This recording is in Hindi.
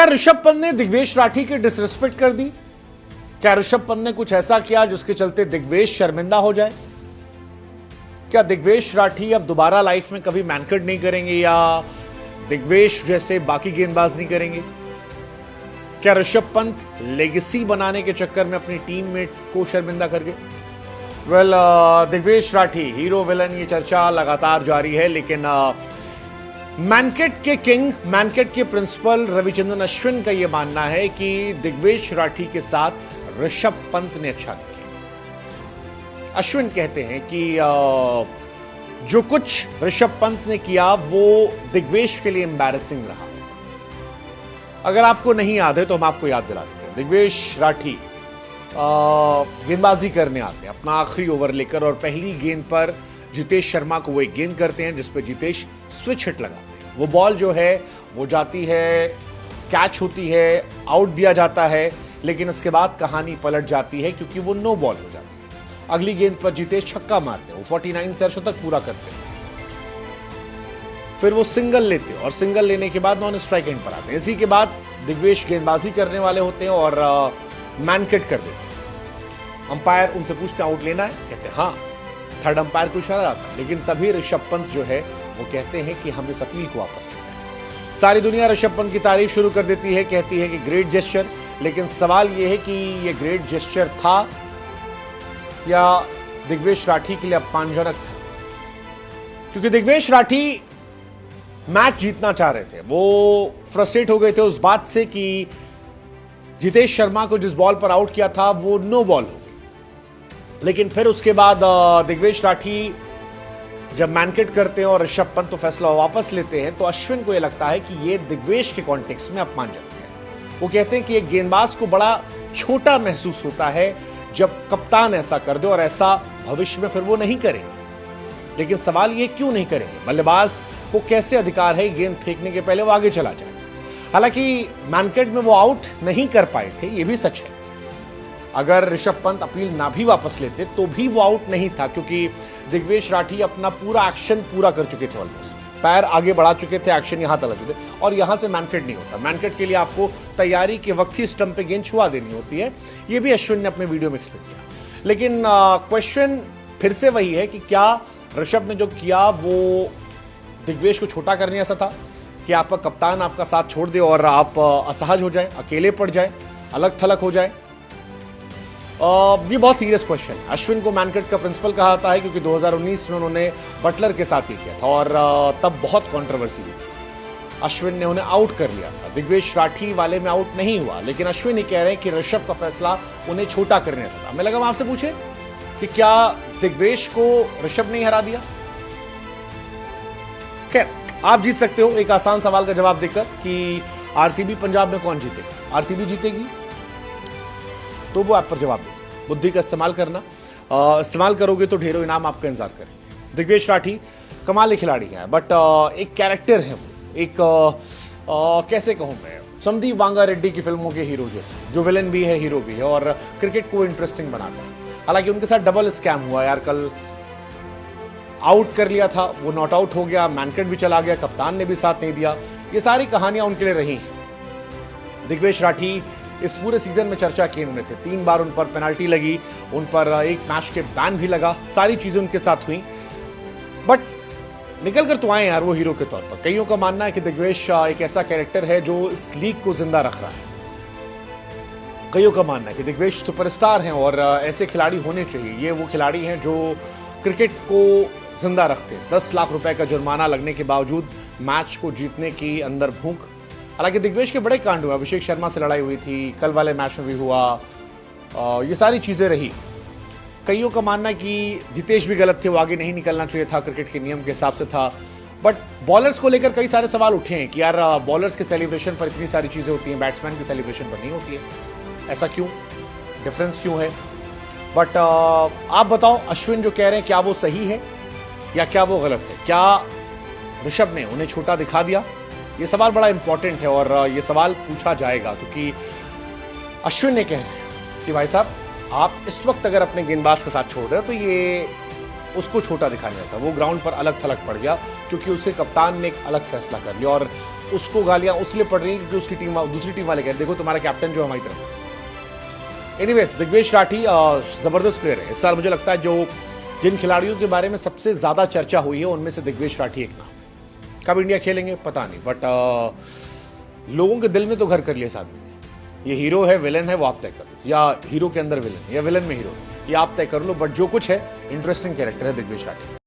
ऋषभ पंत ने दिग्वेश राठी की डिसरिस्पेक्ट कर दी? क्या ऋषभ पंत ने कुछ ऐसा किया जिसके चलते दिग्वेश शर्मिंदा हो जाए? क्या दिग्वेश राठी अब दोबारा लाइफ में कभी मैनकट नहीं करेंगे या दिग्वेश जैसे बाकी गेंदबाज नहीं करेंगे? क्या ऋषभ पंत लेगेसी बनाने के चक्कर में अपनी टीम मेट को शर्मिंदा करके? दिग्वेश राठी हीरो विलन, ये चर्चा लगातार जारी है, लेकिन मैनकट के किंग, मैनकट के प्रिंसिपल रविचंद्रन अश्विन का यह मानना है कि दिग्वेश राठी के साथ ऋषभ पंत ने अच्छा किया। अश्विन कहते हैं कि जो कुछ ऋषभ पंत ने किया वो दिग्वेश के लिए एम्बैरेसिंग रहा। अगर आपको नहीं याद है तो हम आपको याद दिला देते हैं। दिग्वेश राठी गेंदबाजी करने आते हैं अपना आखिरी ओवर लेकर, और पहली गेंद पर जितेश शर्मा को वो एक गेंद करते हैं जिसपे जितेश स्विच हिट लगाते हैं। वो बॉल जो है वो जाती है, कैच होती है, आउट दिया जाता है, लेकिन इसके बाद कहानी पलट जाती है क्योंकि वो नो बॉल हो जाती है। अगली गेंद पर जितेश छक्का मारते हैं, वो 49 से अर्धशतक पूरा करते हैं। फिर वो सिंगल लेते हैं और सिंगल लेने के बाद नॉन स्ट्राइक एंड पर आते हैं। इसी के बाद दिग्वेश गेंदबाजी करने वाले होते हैं और मैनकट कर देते हैं। अंपायर उनसे पूछते हैं आउट लेना है, कहते हैं हाँ। थर्ड अंपायर को इशारा आता है, लेकिन तभी ऋषभ पंत जो है वो कहते हैं कि हम इस अपील को वापस लेते हैं। सारी दुनिया ऋषभ पंत की तारीफ शुरू कर देती है, कहती है कि ग्रेट जेस्चर, लेकिन सवाल यह है कि ये ग्रेट जेस्चर था या दिग्वेश राठी के लिए अपमानजनक था? क्योंकि दिग्वेश राठी मैच जीतना चाह रहे थे, वो फ्रस्ट्रेट हो गए थे उस बात से कि जितेश शर्मा को जिस बॉल पर आउट किया था वो नो बॉल हो गई। लेकिन फिर उसके बाद दिग्वेश राठी जब मैनकट करते हैं और ऋषभ पंत तो फैसला वापस लेते हैं, तो अश्विन को यह लगता है कि यह दिग्वेश के कॉन्टेक्स्ट में अपमानजनक है। वो कहते हैं कि एक गेंदबाज को बड़ा छोटा महसूस होता है जब कप्तान ऐसा कर दे, और ऐसा भविष्य में फिर वो नहीं करेंगे। लेकिन सवाल ये क्यों नहीं करेंगे? बल्लेबाज को कैसे अधिकार है गेंद फेंकने के पहले वो आगे चला जाए? हालांकि मैनकट में वो आउट नहीं कर पाए थे, ये भी सच है। अगर ऋषभ पंत अपील ना भी वापस लेते तो भी वो आउट नहीं था, क्योंकि दिग्वेश राठी अपना पूरा एक्शन पूरा कर चुके थे। ऑलमोस्ट पैर आगे बढ़ा चुके थे, एक्शन यहां तक चुके थे, और यहां से मैनकट नहीं होता। मैनकट के लिए आपको तैयारी के वक्त ही स्टंप पे गेंद छुआ देनी होती है। ये भी अश्विन ने अपने वीडियो में एक्सप्लेन किया। लेकिन क्वेश्चन फिर से वही है कि क्या ऋषभ ने जो किया वो दिग्वेश को छोटा करने ऐसा था कि आपका कप्तान आपका साथ छोड़ दे और आप असहज हो जाए, अकेले पड़ जाए, अलग थलग हो जाए? ये बहुत सीरियस क्वेश्चन है। अश्विन को मैनकट का प्रिंसिपल कहा जाता है क्योंकि 2019 में उन्होंने बटलर के साथ ही किया था और तब बहुत कंट्रोवर्सी हुई थी। अश्विन ने उन्हें आउट कर लिया था। दिग्वेश राठी वाले में आउट नहीं हुआ, लेकिन अश्विन ही कह रहे हैं कि ऋषभ का फैसला उन्हें छोटा करने था। मैं लगा आपसे पूछे कि क्या दिग्वेश को ऋषभ ने हरा दिया? खैर, आप जीत सकते हो एक आसान सवाल का जवाब देकर कि आरसीबी पंजाब में कौन जीतेगा? आरसीबी जीतेगी, तो वो आप पर जवाब देगी। बुद्धि का इस्तेमाल करना, इस्तेमाल करोगे तो ढेरों इनाम आपका इंतजार करेंगे। दिग्वेश राठी कमाल खिलाड़ी हैं, बट एक कैरेक्टर है वो, एक कैसे कहूं मैं, संदीप वांगा रेड्डी की फिल्मों के हीरो जैसे, जो विलन भी है हीरो भी है और क्रिकेट को इंटरेस्टिंग बनाता है। हालांकि उनके साथ डबल स्कैम हुआ यार। कल आउट कर लिया था, वो नॉट आउट हो गया, मैनकट भी चला गया, कप्तान ने भी साथ नहीं दिया। ये सारी कहानियां उनके लिए रही हैं। दिग्वेश राठी इस पूरे सीजन में चर्चा केंद्र में थे। 3 बार उन पर पेनाल्टी लगी, उन पर एक मैच के बैन भी लगा, सारी चीजें उनके साथ हुई, बट निकल कर तो आए यार वो हीरो के तौर पर। कईयों का मानना है कि दिग्वेश एक ऐसा कैरेक्टर है जो इस लीग को जिंदा रख रहा है। कईयों का मानना है कि दिग्वेश सुपरस्टार हैं और ऐसे खिलाड़ी होने चाहिए। ये वो खिलाड़ी हैं जो क्रिकेट को जिंदा रखते हैं। 10 लाख रुपए का जुर्माना लगने के बावजूद मैच को जीतने की अंदर भूख। हालांकि दिग्वेश के बड़े कांड हुए, अभिषेक शर्मा से लड़ाई हुई थी, कल वाले मैच में भी हुआ, ये सारी चीजें रही। कईयों का मानना है कि जितेश भी गलत थे, वो आगे नहीं निकलना चाहिए था, क्रिकेट के नियम के हिसाब से था। बट बॉलर्स को लेकर कई सारे सवाल उठे हैं कि यार बॉलर्स के सेलिब्रेशन पर इतनी सारी चीजें होती हैं, बैट्समैन के सेलिब्रेशन पर नहीं होती है। ऐसा क्यों? डिफरेंस क्यों है? बट आप बताओ, अश्विन जो कह रहे हैं क्या वो सही है या क्या वो गलत है? क्या ऋषभ ने उन्हें छोटा दिखा दिया? ये सवाल बड़ा इंपॉर्टेंट है और ये सवाल पूछा जाएगा, क्योंकि अश्विन ने कह रहे हैं कि भाई साहब, आप इस वक्त अगर अपने गेंदबाज का साथ छोड़ रहे हो तो ये उसको छोटा दिखाने जैसा। वो ग्राउंड पर अलग थलग पड़ गया क्योंकि उसे कप्तान ने एक अलग फैसला कर लिया और उसको गालियां उसलिए पड़ रही हैं क्योंकि उसकी टीम दूसरी टीम वाले कह रहे देखो तुम्हारा कैप्टन जो हमारी तरफ। एनीवेज, दिग्वेश राठी जबरदस्त प्लेयर है। इस साल मुझे लगता है जो जिन खिलाड़ियों के बारे में सबसे ज्यादा चर्चा हुई है उनमें से दिग्वेश राठी एक नाम है। कब इंडिया खेलेंगे पता नहीं, बट लोगों के दिल में तो घर कर लिया इस आदमी ने। ये हीरो है विलन है वो आप तय कर लो, या हीरो के अंदर विलन या विलन में हीरो, ये आप तय कर लो, बट जो कुछ है इंटरेस्टिंग कैरेक्टर है दिग्वेश राठी।